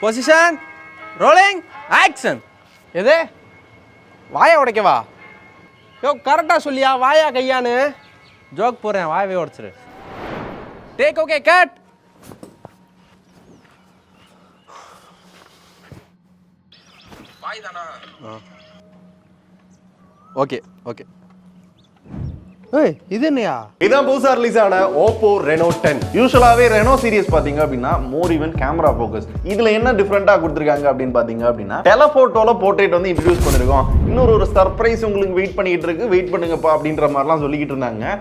Position rolling action. எது வாயை உடைக்கவா? யோ கரெக்டாக சொல்லியா வாயா கையான்னு? ஜோக் போகிறேன், வாயவே உடைச்சிரு. Take okay cut. வாய் தானா? Okay okay. ஏய் இது என்னையா? இதான் புதுசா ரிலீஸ் ஆன Oppo Reno 10. யூசுவலாவே Reno சீரிஸ் பாத்தீங்க அப்படின்னா மோர் ஈவன் கேமரா ஃபோக்கஸ். இதுல என்ன டிஃபரெண்டா கொடுத்திருக்காங்க அப்படின்னு பாத்தீங்க அப்படின்னா டெலஃபோட்டோல போர்ட்ரேட் வந்து இன்ட்ரோடியூஸ் பண்ணிருக்கோம். இன்னொரு ஒரு சர்ப்ரைஸ் உங்களுக்கு வெயிட் பண்ணிட்டு இருக்கு, வெயிட் பண்ணுங்கப்பா அப்படின்ற மாதிரிலாம் சொல்லிக்கிட்டு இருந்தாங்க.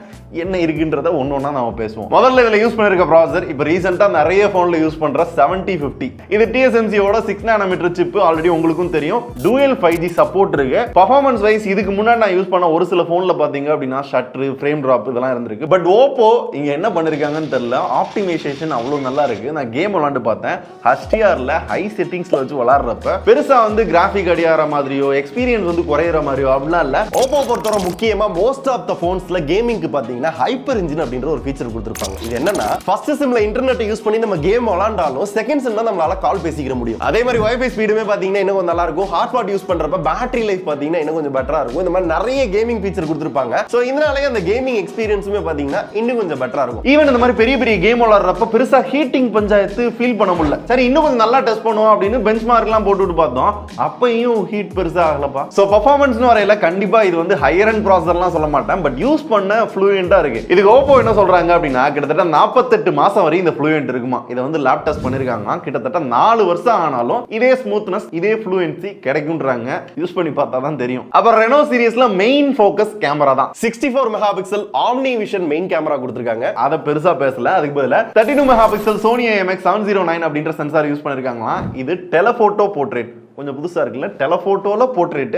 என்ன இருக்குன்றத ஒன்னொன்னா நாம பேசுவோம். முதல்ல இதுல யூஸ் பண்ணிருக்க ப்ராசஸர் இப்போ ரீசெண்டா நிறைய போன்ல யூஸ் பண்ற 7050. இது TSMC ஓட 6 nm சிப். ஆல்ரெடி உங்களுக்கும் தெரியும். டூயல் 5G சப்போர்ட் இருக்கு. பெர்ஃபார்மன்ஸ் வைஸ் இதுக்கு முன்னாடி நான் யூஸ் பண்ண ஒரு சில போன்ல பாத்தீங்க அப்படின்னா ஷட்டர், ஃப்ரேம் டிராப் இதெல்லாம் இருந்திருக்கு. பட் Oppo இங்க என்ன பண்ணிருக்காங்கன்னு தெரியல. ஆப்டிமைசேஷன் அவ்வளவு நல்லா இருக்கு. நான் கேம் விளையாண்டு பார்த்தேன். HDRல ஹை செட்டிங்ஸ்ல வச்சு விளையாடுறப்ப பெருசா வந்து கிராஃபிக் அடியாற மாதிரியோ எக்ஸ்பீரியன்ஸ் வந்து குறையற மாதிரியோ அப்படிலாம் இல்ல. Oppo பொறுத்தவரை முக்கியமா மோஸ்ட் ஆஃப் த போன்ஸ்ல கேமிங்க்கு பாத்தீங்கன்னா ஹைப்பர் இன்ஜின் அப்படின்ற ஒரு ஃபீச்சர் கொடுத்திருப்பாங்க. இது என்னன்னா ஃபர்ஸ்ட் சிம்ல இன்டர்நெட் யூஸ் பண்ணி நம்ம கேம் விளையாண்டாலும் செகண்ட் சிம்ல நம்மளால கால் பேசிக்கிற முடியும். அதே மாதிரி வைஃபை ஸ்பீடுமே பாத்தீங்கன்னா இன்னும் கொஞ்சம் நல்லா இருக்கும். ஹாட்ஸ்பாட் யூஸ் பண்றப்ப பேட்டரி லைஃப் பாத்தீங்கன்னா இன்னும் கொஞ்சம் பெட்டரா இருக்கும். இந்த மாதிரி நிறைய கேமிங் ஃபீச்சர் கொடுத்திருப்பாங்க. சோ இதனாலே அந்த கேமிங் எக்ஸ்பீரியன்ஸுமே பாத்தீங்கன்னா இன்னும் கொஞ்சம் பெட்டரா இருக்கும். ஈவன் இந்த மாதிரி பெரிய பெரிய கேம் விளையாடுறப்ப பெருசா ஹீட்டிங் பஞ்சாயத்து ஃபீல் பண்ண முடியல. சரி இன்னும் கொஞ்சம் நல்லா டெஸ்ட் பண்ணுவோம் அப்படின்னு பெஞ்ச்மார்க் எல்லாம் போட்டுட்டு பார்த்தோம். அப்பயும் ஹீட் பெருசா ஆகலப்பா. சோ பெர்ஃபார்மன்ஸ்னு வரையில கண்டிப்பா இது வந்து ஹையர் எண்ட் ப்ராசஸர்லாம் சொல்ல மாட்டேன். பட் யூஸ் பண்ண ஃப்ளூயண்டா இருக்கு. இதுக்கு Oppo என்ன சொல்றாங்க அப்படின்னா கிட்டத்தட்ட 48 மாசம் வரை இந்த ஃப்ளூயன்ட் இருக்குமா. இதை வந்து லேப் டெஸ்ட் பண்ணிருக்காங்க. கிட்டத்தட்ட 4 வருஷம் ஆனாலும் இதே ஸ்மூத்னஸ் இதே ஃப்ளூயன்சி கிடைக்கும்ன்றாங்க. யூஸ் பண்ணி பார்த்தா தான் தெரியும். அப்புறம் Reno சீரிஸ்ல மெயின் ஃபோக்கஸ் கேமரா தான். 64 megapixel omni vision main camera கொடுத்திருக்காங்க. அத பெருசா பேசல. அதுக்கு பதிலா 32 மெகாபிக்சல் Sony IMX709 அப்படின்ற சென்சார் யூஸ் பண்ணிருக்காங்களா. இது டெலஃபோட்டோ போர்ட்ரேட். கொஞ்சம் புதுசா இருக்குல்ல. டெலஃபோட்டோல போர்ட்ரேட்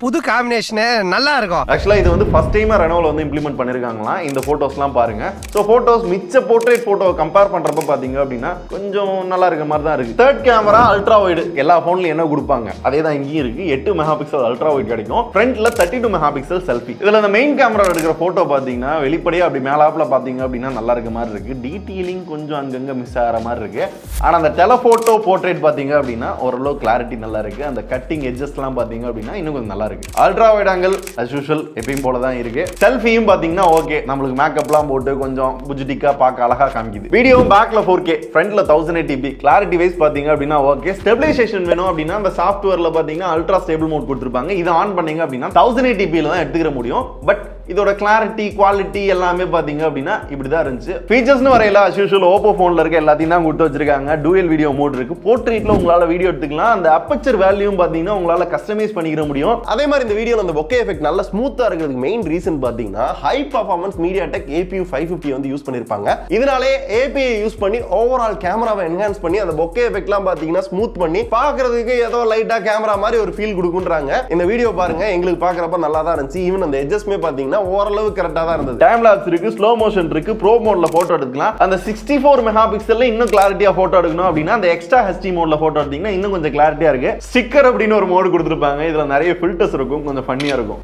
புது காம்பினேஷன் நல்லா இருக்கும். ஆக்சுவலா இது வந்து ஃபர்ஸ்ட் டைமா Renoல வந்து இம்ப்ளிமெண்ட் பண்ணிருக்காங்களா. இந்த போட்டோஸ்லாம் பாருங்க. சோ போட்டோஸ் மிச்ச போர்ட்ரேட் போட்டோ கம்பேர் பண்றப்ப பாத்தீங்க அப்படின்னா கொஞ்சம் நல்லா இருக்க மாதிரி தான் இருக்கு. தேர்ட் கேமரா அல்ட்ரா வைடு எல்லா போன்லயும் என்ன கொடுப்பாங்க அதே தான் இங்கேயும் இருக்கு. 8 மெகாபிக்சல் அல்ட்ரா வைட் கிடைக்கும். ஃப்ரண்ட்ல 32 மெகாபிக்சல் செல்ஃபி. இதுல அந்த மெயின் கேமரா எடுக்கிற போட்டோ பாத்தீங்கன்னா வெளிப்படையா அப்படி மேலாப்ல பாத்தீங்க அப்படின்னா நல்லா இருக்க மாதிரி இருக்கு. டீடைலிங் கொஞ்சம் அங்கங்க மிஸ் ஆகிற மாதிரி இருக்கு. ஆனா அந்த டெலஃபோட்டோ போர்ட்ரேட் பாத்தீங்க அப்படின்னா ஓரளவு கிளாரிட்டி நல்லா இருக்கு. அந்த கட்டிங் எட்ஜஸ்லாம் பாத்தீங்க அப்படின்னா இன்னும் கொஞ்சம் நல்லா இருக்கு. Ultra wide angle as usual எப்பயும் போல தான் இருக்கு. செல்ஃபியும் பாத்தீங்கன்னா ஓகே, நமக்கு மேக்கப்லாம் போட்டு கொஞ்சம் புஜிட்டிக்கா பார்க்க அழகா காமிக்குது. வீடியோவும் பேக்ல 4K, ஃப்ரண்ட்ல 1080p. கிளாரிட்டி வைஸ் பாத்தீங்க அப்படின்னா ஓகே. ஸ்டெபிலைசேஷன் வேணும் அப்படின்னா அந்த சாஃப்ட்வேர்ல பாத்தீங்கன்னா அல்ட்ரா ஸ்டேபிள் மோட் கொடுத்திருப்பாங்க. இதை ஆன் பண்ணீங்க அப்படின்னா 1080p ல தான் எடுத்துக்கிற முடியும். பட் இதோட கிளாரிட்டி குவாலிட்டி எல்லாமே பாத்தீங்க அப்படின்னா இப்படிதான் இருந்துச்சு. ஃபீச்சர்ஸ்னு வரையில as usual Oppo போன்ல இருக்க எல்லாத்தையும் தான் கொடுத்து வச்சிருக்காங்க. டூயல் வீடியோ மோட் இருக்கு. போர்ட்ரேட்ல உங்களால வீடியோ எடுத்துக்கலாம். அந்த அப்பச்சர் வேல்யூ பாத்தீங்கன்னா உங்களால கஸ்டமைஸ் பண்ணிக்கிற முடியும். அதே மாதிரி இந்த வீடியோல அந்த bokeh எஃபெக்ட் நல்ல ஸ்மூத்தா இருக்கிறதுக்கு மெயின் ரீசன் பாத்தீங்கன்னா ஹை பெர்ஃபார்மன்ஸ் MediaTek APU 550 வந்து யூஸ் பண்ணிருப்பாங்க. இதனாலே API யூஸ் பண்ணி ஓவரால் கேமராவை என்ஹான்ஸ் பண்ணி அந்த bokeh எஃபெக்ட்லாம் பாத்தீங்கன்னா ஸ்மூத் பண்ணி பார்க்கிறதுக்கு ஏதோ லைட்டா கேமரா மாதிரி ஒரு ஃபீல் கொடுக்குன்றாங்க. இந்த வீடியோ பாருங்க, எங்களுக்கு பார்க்கறப்ப நல்லா தான் இருந்துச்சு. ஈவன் அந்த எட்ஜஸ்மே பாத்தீங்கன்னா ஓரளவு கரெக்ட்டா தான் இருந்தது. டைம் லாப்ஸ் இருக்கு, ஸ்லோ மோஷன் இருக்கு, ப்ரோ மோட்ல போட்டோ எடுக்கலாம். அந்த 64 மெகாபிக்சல்ல இன்னும் கிளாரிட்டியா போட்டோ எடுக்கணும் அப்படின்னா அந்த எக்ஸ்ட்ரா HD மோட்ல போட்டோ எடுத்தீங்கன்னா இன்னும் கொஞ்சம் கிளாரிட்டியா இருக்கு. ஸ்டிக்கர் அப்படின்னு ஒரு மோட் கொடுத்திருப்பாங்க. இதுல நிறைய ஃபில்டர்ஸ் இருக்கும், கொஞ்சம் ஃபன்னியா இருக்கும்.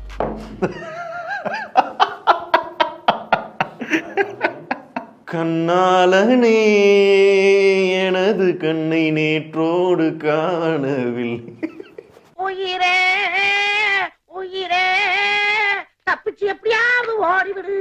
கண்ணாலனே எனது கண்ணை நேற்றோடு காணவில் உயிரே உயிரே தப்பிச்சு எப்படியாவது ஓடிவிடு.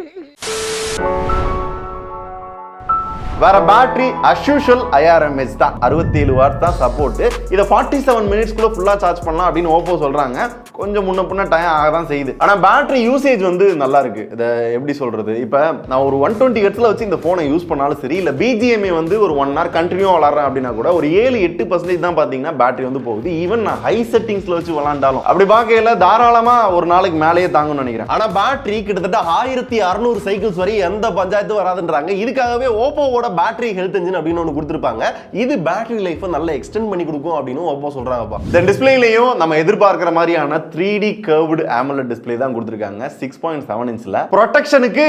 வேற பேட்டரி as usual IRMS தான். 67 வாட் தான் சப்போர்ட். இத 47 மினிட்ஸ்க்குள்ள ஃபுல்லா சார்ஜ் பண்ணலாம் அப்படின்னு Oppo சொல்றாங்க. கொஞ்சம் முன்ன பின்ன டைம் ஆக தான் செய்யுது. ஆனா பேட்டரி யூசேஜ் வந்து நல்லா இருக்கு. இத எப்படி சொல்றது, இப்ப நான் ஒரு 120 ஹெர்ட்ஸ்ல வச்சு இந்த போனை யூஸ் பண்ணாலும் சரி, இல்ல BGMA வந்து ஒரு 1 hour கண்டினியூவா விளையாடுறேன் அப்படின்னா கூட ஒரு 7-8% தான் பாத்தீங்கன்னா பேட்டரி வந்து போகுது. ஈவன் நான் ஹை செட்டிங்ஸ்ல வச்சு விளையாண்டாலும் அப்படி பார்க்கல தாராளமா ஒரு நாளைக்கு மேலேயே தாங்கும்னு நினைக்கிறேன். ஆனா பேட்டரி கிட்டத்தட்ட 1600 சைக்கிள்ஸ் வரை எந்த பஞ்சாயத்தும் வராதுன்றாங்க. இதுக்காகவே Oppo பேட்டரி ஹெல்த் என்ஜின் அப்படின்னு ஒன்று கொடுத்திருப்பாங்க. இது பேட்டரி லைஃப் நல்லா எக்ஸ்டெண்ட் பண்ணி கொடுக்கும் அப்படின்னு Oppo சொல்றாங்கப்பா. இந்த டிஸ்ப்ளேலயும் நம்ம எதிர்பார்க்கிற மாதிரியான 3D curved AMOLED டிஸ்ப்ளே தான் கொடுத்திருக்காங்க. 6.7 இன்ச்ல ப்ரொடெக்ஷனுக்கு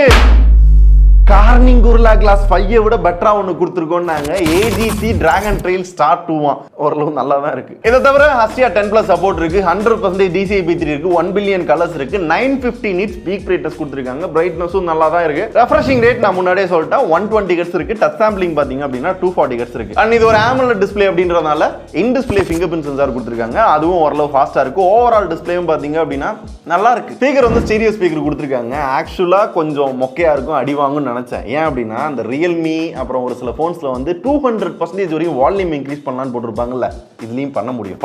கார்னிங் குர்லா கிளாஸ் 5 விட பெட்டரா ஒன்னு கொடுத்துருக்கோம்னாங்க. ஏஜிசி டிராகன் ட்ரெயில் ஸ்டார் 2 ஓரளவு நல்லா தான் இருக்கு. இதை தவிர ஹஸ்டியா 10+ சப்போர்ட் இருக்கு, 100% DCI-P3 இருக்கு, 1 பில்லியன் கலர்ஸ் இருக்கு, 950 nits பீக் பிரைட்னஸ் கொடுத்துருக்காங்க. பிரைட்னஸும் நல்லா தான் இருக்கு. ரெஃப்ரெஷிங் ரேட் நான் முன்னாடியே சொல்லிட்டேன் 120 Hz இருக்கு. டச் சாம்பிளிங் பாத்தீங்க அப்படின்னா 240 Hz இருக்கு. அண்ட் இது ஒரு AMOLED டிஸ்ப்ளே அப்படின்றதுனால இன் டிஸ்ப்ளே ஃபிங்கர் பிரிண்ட் சென்சார் கொடுத்துருக்காங்க. அதுவும் ஓரளவு ஃபாஸ்டா இருக்கு. ஓவரால் டிஸ்ப்ளேயும் பாத்தீங்க அப்படின்னா நல்லா இருக்கு. ஸ்பீக்கர் வந்து ஸ்டீரியோ ஸ்பீக்கர் கொடுத்துருக்காங்க. ஆக்சுவலா கொஞ்சம் மொக்கையா இருக்கும், அடி வாங்கும்னு நினைச்சேன். ஏன் அப்படின்னா அந்த ரியல்மி அப்புறம் ஒரு சில போன்ஸ்ல வந்து 200% வரையும் வால்யூம் இன்க்ரீஸ் பண்ணலாம்னு போட்டிருப்பாங்கல்ல, இதுலயும் பண்ண முடியும்.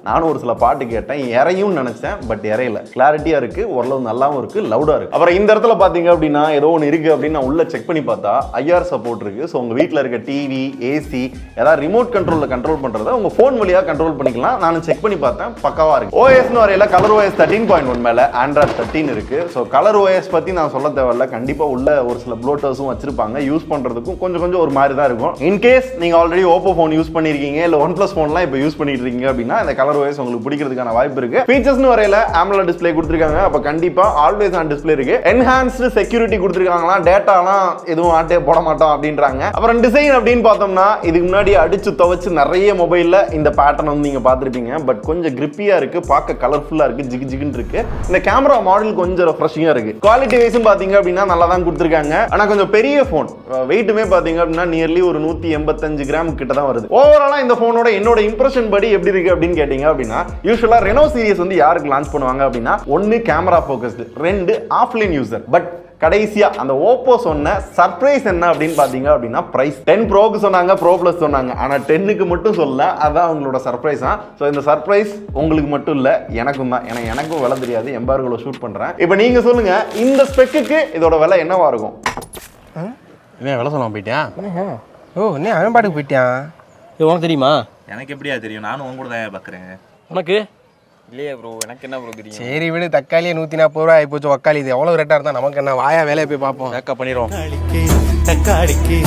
நானும் ஒரு சில பாட்டு கேட்டேன், இறையும் நினைச்சேன், பட் இறையில. கிளாரிட்டியா இருக்கு, ஓரளவு நல்லாவும் இருக்கு, லவுடா இருக்கு. அப்புறம் இந்த இடத்துல பாத்தீங்க அப்படின்னா ஏதோ ஒன்று இருக்கு அப்படின்னு நான் உள்ள செக் பண்ணி பார்த்தா IR சப்போர்ட் இருக்கு. ஸோ உங்க வீட்டில் இருக்க டிவி, ஏசி ஏதாவது ரிமோட் கண்ட்ரோல்ல கண்ட்ரோல் பண்றதை உங்க போன் வழியா கண்ட்ரோல் பண்ணிக்கலாம். நான் செக் பண்ணி பார்த்தேன், பக்காவா இருக்கு. OS வரையில கலர் OS 13.1 மேல Android 13 இருக்கு. ஸோ கலர் OS பத்தி நான் சொல்ல தேவையில்ல, கண்டிப்பா உள்ள ஒரு சில ப்ளோட்டர்ஸும் வச்சிருப்பாங்க. யூஸ் பண்றதுக்கும் கொஞ்சம் ஒரு மாதிரி தான் இருக்கும். இன்கேஸ் நீங்க ஆல்ரெடி Oppo போன் யூஸ் பண்ணிருக்கீங்க இல்ல OnePlus போன்லாம் இப்போ யூஸ் பண்ணிட்டு இருக்கீங்க அப்படின்னா இந்த கலர் OS உங்களுக்கு பிடிக்கிறதுக்கான வாய்ப்பு இருக்கு. ஃபீச்சர்ஸ்னு வரையில AMOLED டிஸ்ப்ளே கொடுத்திருக்காங்க. அப்ப கண்டிப்பா ஆல்வேஸ் ஆன் டிஸ்ப்ளே இருக்கு. என்ஹான்ஸ்டு செக்யூரிட்டி கொடுத்திருக்காங்களா, டேட்டாலாம் எதுவும் ஆட்டே போட மாட்டோம் அப்படின்றாங்க. அப்புறம் டிசைன் அப்படின்னு பார்த்தோம்னா இதுக்கு முன்னாடி அடிச்சு துவைச்சு நிறைய மொபைல்ல இந்த பேட்டர்ன் வந்து நீங்க பார்த்திருப்பீங்க. பட் கொஞ்சம் கிரிப்பியா இருக்கு, பார்க்க கலர்ஃபுல்லா இருக்கு, ஜிகு ஜிகுன்னு இருக்கு. இந்த கேமரா மாடல் கொஞ்சம் ரெஃப்ரெஷிங்கா இருக்கு. குவாலிட்டி வைஸும் பாத்தீங்க அப்படின்னா நல்லா தான் கொடுத்திருக்காங்க. ஆனா கொஞ்சம் பெரிய போன், வெயிட்டுமே பாத்தீங்க அப்படின்னா நியர்லி ஒரு 185 கிராம் கிட்ட தான் வருது. ஓவராலா இந்த போனோட என்னோட இம்ப்ரெஷன் படி எப்படி இருக்கு அப்படின்னு கேட்டீங்க அப்படின்னா, யூசுவலா ரெனோ சீரிஸ் வந்து யாருக்கு லான்ச் பண்ணுவாங்க அப்படின்னா, 1 camera focused, 2 offline user. But கடைசியா அந்த Oppo சொன்ன சர்ப்ரைஸ் என்ன அப்படின்னு பாத்தீங்க அப்படின்னா பிரைஸ். 10 ப்ரோக்கு சொன்னாங்க, ப்ரோ பிளஸ் சொன்னாங்க, ஆனா 10க்கு மட்டும் சொல்லல. அதான் அவங்களோட சர்ப்ரைஸ். சோ இந்த சர்ப்ரைஸ் உங்களுக்கு மட்டும் இல்ல, எனக்கும் தான். ஏன்னா எனக்கும் விலை தெரியாது, எம்பார்கோல ஷூட் பண்றேன். இப்போ நீங்க சொல்லுங்க, இந்த ஸ்பெக்குக்கு இதோட விலை என்னவா இருக்கும்? என்ன விலை சொல்லாம போயிட்டியா? ஓ என்ன அவன் பாட்டுக்கு போயிட்டான். இது உனக்கு தெரியுமா? எனக்கு எப்படியா தெரியும்? நானும் உங்க கூட தான் பார்க்குறேன். உனக்கு இல்லையே ப்ரோ, எனக்கு என்ன ப்ரோ தெரியும்? சரி விடு, தக்காளியே 140 ரூபா ஆயிப்போச்சு. தக்காளி இது எவ்வளவு ரேட்டா இருந்தா நமக்கு என்ன? வாயா வேலையை போய் பார்ப்போம். மேக்கப் பண்ணிடுவோம். தக்காளிக்கு